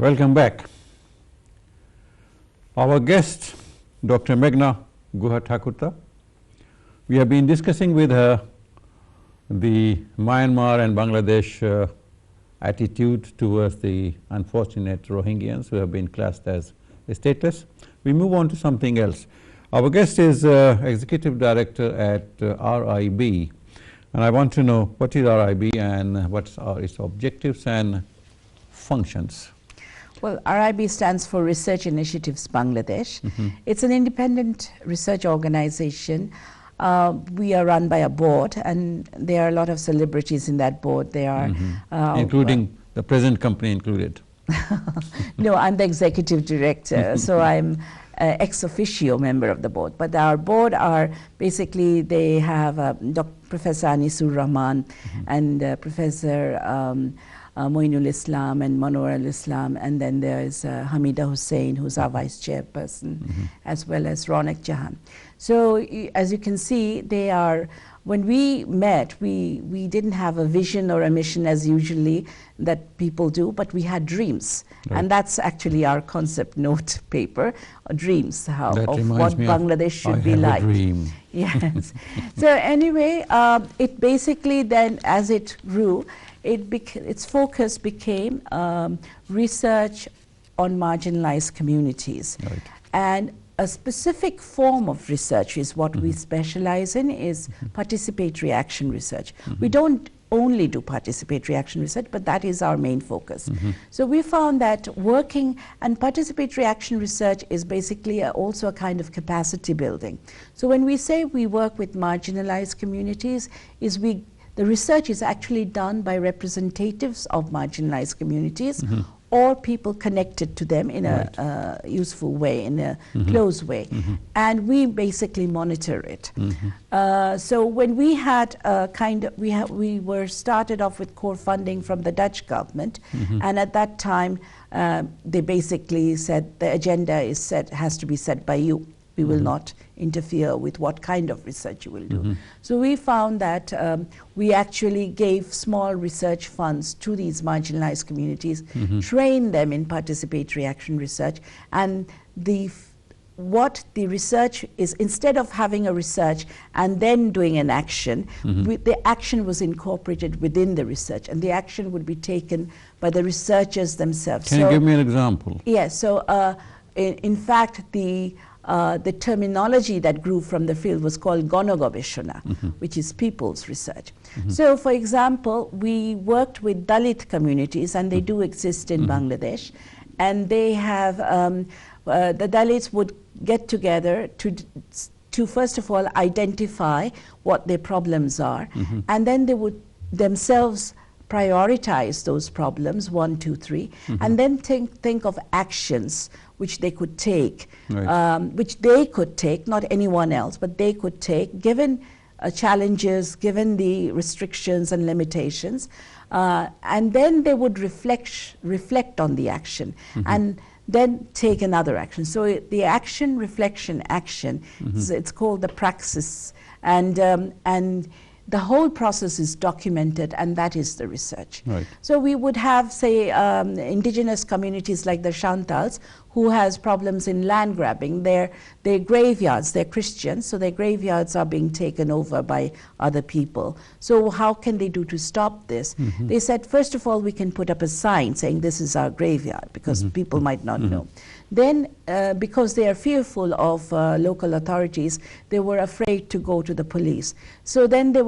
Welcome back. Our guest, Dr. Meghna Guhathakurta. We have been discussing with her the Myanmar and Bangladesh attitude towards the unfortunate Rohingyans who have been classed as stateless. We move on to something else. Our guest is Executive Director at RIB, and I want to know what is RIB and what are its objectives and functions. Well, RIB stands for Research Initiatives Bangladesh. It's an independent research organization. We are run by a board, and there are a lot of celebrities in that board. They are including the present company included. No, I'm the executive director, so I'm ex officio member of the board. But our board are basically, they have Professor Anisur Rahman and Professor Moinul Islam and Manor al-Islam, and then there is Hamida Hussain, who's our vice chairperson, as well as Ronak Jahan. So as you can see, they are, when we met, we didn't have a vision or a mission as usually that people do, but we had dreams. Right. And that's actually our concept note paper, dreams, of what Bangladesh should be like. Dream. Yes. So anyway, it basically then, as it grew, its focus became research on marginalized communities. Right. And a specific form of research is what we specialize in, is participatory action research. We don't only do participatory action research, but that is our main focus. So we found that working and participatory action research is basically also a kind of capacity building. So when we say we work with marginalized communities, the research is actually done by representatives of marginalized communities or people connected to them in a useful way, in a close way. And we basically monitor it. So when we had we were started off with core funding from the Dutch government, and at that time they basically said the agenda has to be set by you. We will not interfere with what kind of research you will do. So we found that we actually gave small research funds to these marginalized communities, trained them in participatory action research, and what the research is, instead of having a research and then doing an action, the action was incorporated within the research, and the action would be taken by the researchers themselves. Can you give me an example? Yes, so in fact, the terminology that grew from the field was called Gonogobeshona, which is people's research. So, for example, we worked with Dalit communities, and they do exist in Bangladesh, and they have, the Dalits would get together to first of all identify what their problems are, and then they would themselves prioritize those problems, 1, 2, 3, and then think of actions which they could take, not anyone else, but they could take, given challenges, given the restrictions and limitations, and then they would reflect on the action, and then take another action. So the action, reflection, action, it's called the praxis, and the whole process is documented, and that is the research. Right. So we would have, say, indigenous communities like the Shantals, who has problems in land grabbing. Their graveyards, they're Christians, so their graveyards are being taken over by other people. So how can they do to stop this? They said, first of all, we can put up a sign saying this is our graveyard, because people might not know. Then, because they are fearful of local authorities, they were afraid to go to the police. So then they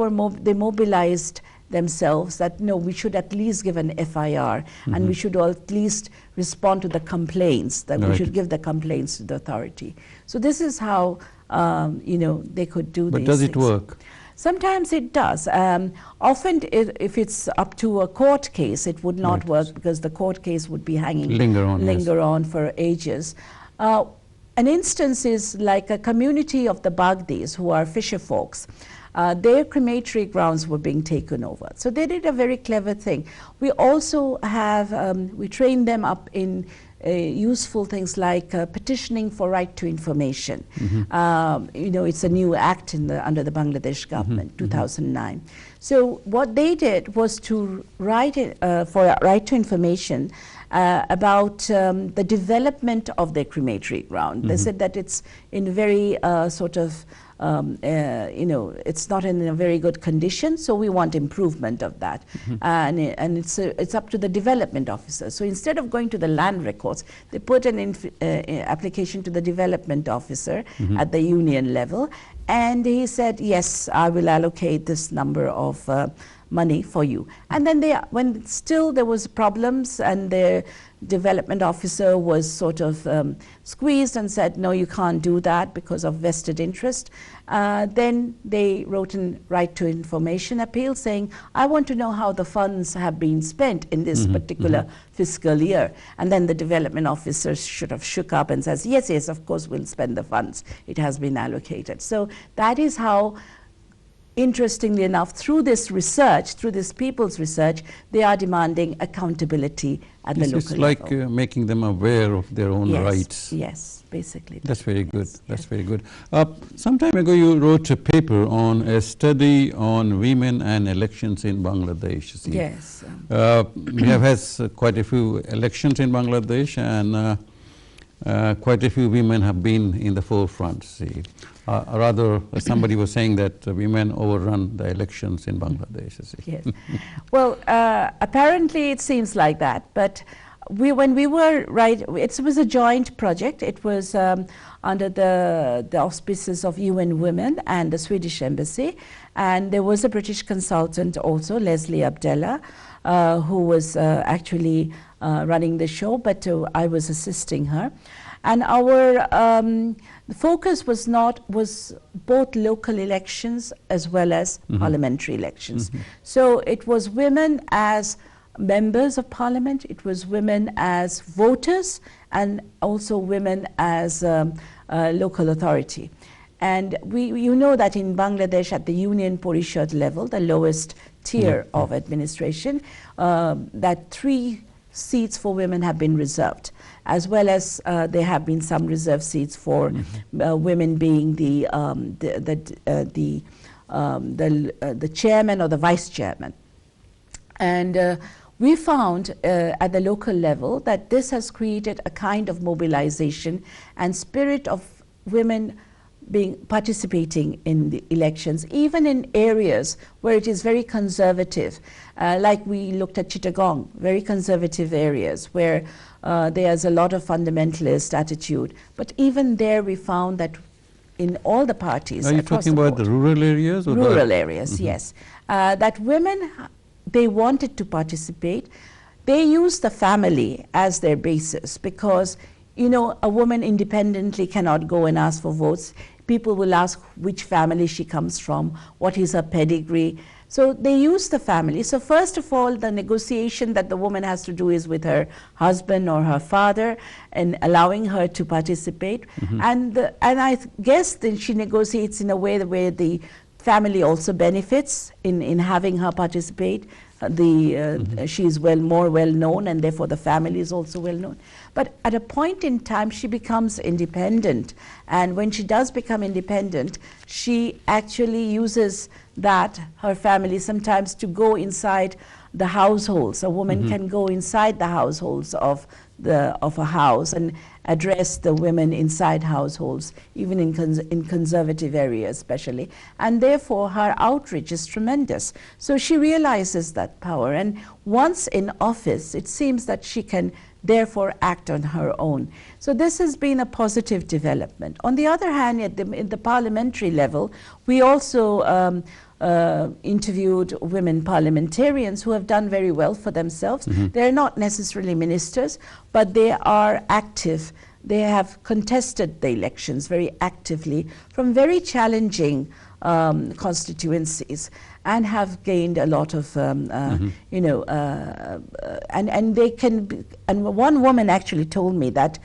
mobilized themselves that, no, we should at least give an FIR, and we should at least respond to the complaints, that we should give the complaints to the authority. So this is how, they could do these things. But does it work? Sometimes it does. Often, if it's up to a court case, it would not work, because the court case would be linger on for ages. An instance is like a community of the Bagdis, who are fisher folks. Their crematory grounds were being taken over. So they did a very clever thing. We also have, we trained them up in useful things like petitioning for right to information. It's a new act under the Bangladesh government, 2009. So what they did was to write for right to information, about the development of their crematory ground. They said that it's in very sort of it's not in a very good condition, so we want improvement of that. And it's up to the development officer. So instead of going to the land records, they put an application to the development officer at the union level, and he said, yes, I will allocate this number of money for you. And then when still there was problems, and the development officer was sort of squeezed and said, no, you can't do that because of vested interest, then they wrote a right to information appeal saying, I want to know how the funds have been spent in this particular fiscal year. And then the development officer should have shook up and says, yes, yes, of course we'll spend the funds. It has been allocated. So that is how, interestingly enough, through this research, through this people's research, they are demanding accountability at the local level. It's like making them aware of their own rights. Yes, basically. That's very good. That's very good. Some time ago, you wrote a paper on a study on women and elections in Bangladesh. See. Yes. We have had quite a few elections in Bangladesh, and quite a few women have been in the forefront. See. Rather, somebody was saying that women overrun the elections in Bangladesh. Yes. Well, apparently it seems like that, but when we were it was a joint project. It was under the auspices of UN Women and the Swedish Embassy, and there was a British consultant also, Leslie Abdallah, who was actually running the show, but I was assisting her. And our focus was both local elections as well as parliamentary elections. So it was women as members of parliament, it was women as voters, and also women as local authority. And you know that in Bangladesh, at the Union Parishad level, the lowest tier of administration, that 3 seats for women have been reserved, as well as there have been some reserved seats for women being the chairman or the vice chairman. And we found at the local level that this has created a kind of mobilization and spirit of women participating in the elections, even in areas where it is very conservative, like we looked at Chittagong, very conservative areas where there's a lot of fundamentalist attitude. But even there we found that in all the parties Are you talking about the rural areas? Or rural areas, yes. That women, they wanted to participate. They used the family as their basis because, you know, a woman independently cannot go and ask for votes. People will ask which family she comes from, what is her pedigree. So they use the family. So first of all, the negotiation that the woman has to do is with her husband or her father, and allowing her to participate. And I guess that she negotiates in a way where the family also benefits in having her participate. She is more well known, and therefore the family is also well known. But at a point in time, she becomes independent, and when she does become independent, she actually uses her family sometimes to go inside the households. A woman can go inside the households of a house and address the women inside households, even in conservative areas especially. And therefore her outreach is tremendous. So she realizes that power, and once in office, it seems that she can therefore act on her own. So this has been a positive development. On the other hand, at the parliamentary level, we also interviewed women parliamentarians who have done very well for themselves. They're not necessarily ministers, but they are active. They have contested the elections very actively from very challenging constituencies, and have gained a lot of, you know, and they can be, and one woman actually told me that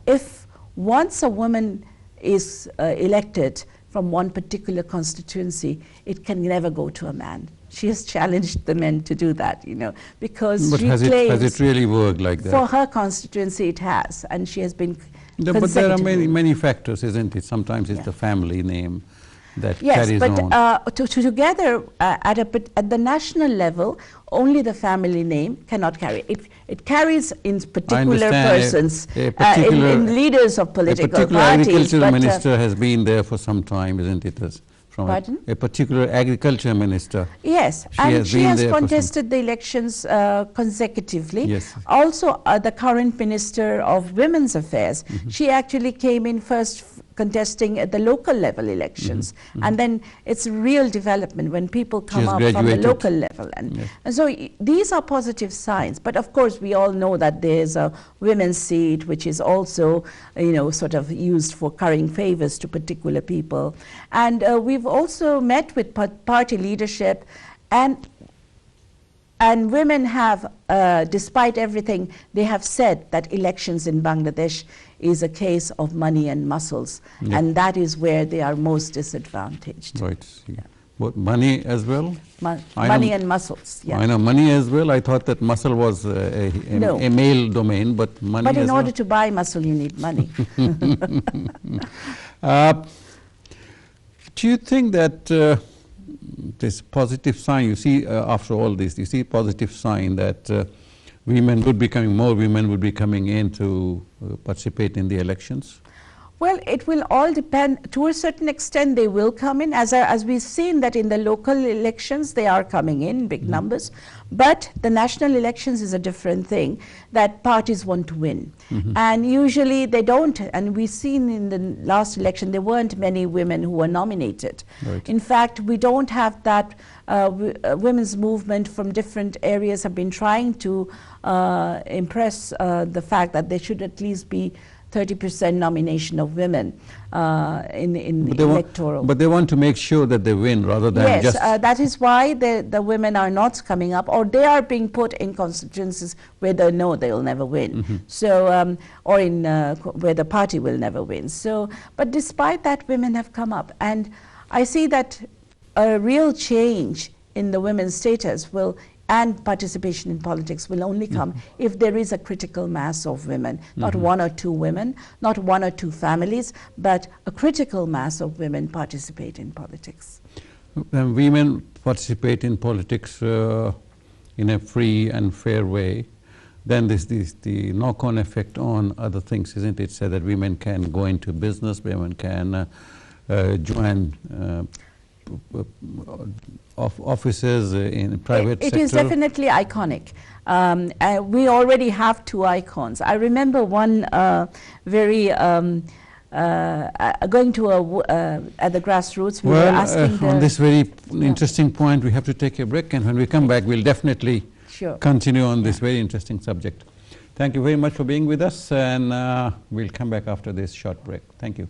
if once a woman is elected from one particular constituency, it can never go to a man. She has challenged the men to do that, you know, because but she has claims it really worked like that? For her constituency it has, and she has been But there are many factors, isn't it? Sometimes it's the family name. that yes, carries but on. together at the national level, only the family name cannot carry. It carries in particular persons, in leaders of political parties. A particular agriculture minister has been there for some time, isn't it? Pardon? A particular agriculture minister. Yes, and she has contested the elections consecutively. Yes. Also, the current Minister of Women's Affairs, she actually came in first contesting at the local level elections, and then it's real development when people come up from the local level, and so these are positive signs. But of course we all know that there's a women's seat which is also, you know, sort of used for currying favors to particular people, and we've also met with party leadership, and women have, despite everything, they have said that elections in Bangladesh is a case of money and muscles, and that is where they are most disadvantaged. Right. Yeah. What, money as well? Money and muscles, yeah. I know, money as well. I thought that muscle was a male domain, but money But in as order well. to buy muscle, you need money. Do you think that this positive sign, you see, after all this, you see positive sign that women would be coming, more women would be coming in to participate in the elections? Well, it will all depend. To a certain extent, they will come in. As we've seen that in the local elections, they are coming in big numbers. But the national elections is a different thing, that parties want to win. And usually they don't. And we've seen in the last election, there weren't many women who were nominated. Right. In fact, we don't have that. Women's movement from different areas have been trying to impress the fact that there should at least be 30% nomination of women in electoral. But they want to make sure that they win rather than just... Yes, that is why the women are not coming up, or they are being put in constituencies where they know they will never win. So, or in where the party will never win. So, but despite that, women have come up, and I see that a real change in the women's status will and participation in politics will only come if there is a critical mass of women, not one or two women, not one or two families, but a critical mass of women participate in politics. When women participate in politics in a free and fair way, then there's the knock-on effect on other things, isn't it? So that women can go into business, women can join of offices in private sector. It is definitely iconic. We already have two icons. I remember one very going to at the grassroots. We were asking on this very interesting point, we have to take a break, and when we come back, we'll definitely continue on this very interesting subject. Thank you very much for being with us, and we'll come back after this short break. Thank you.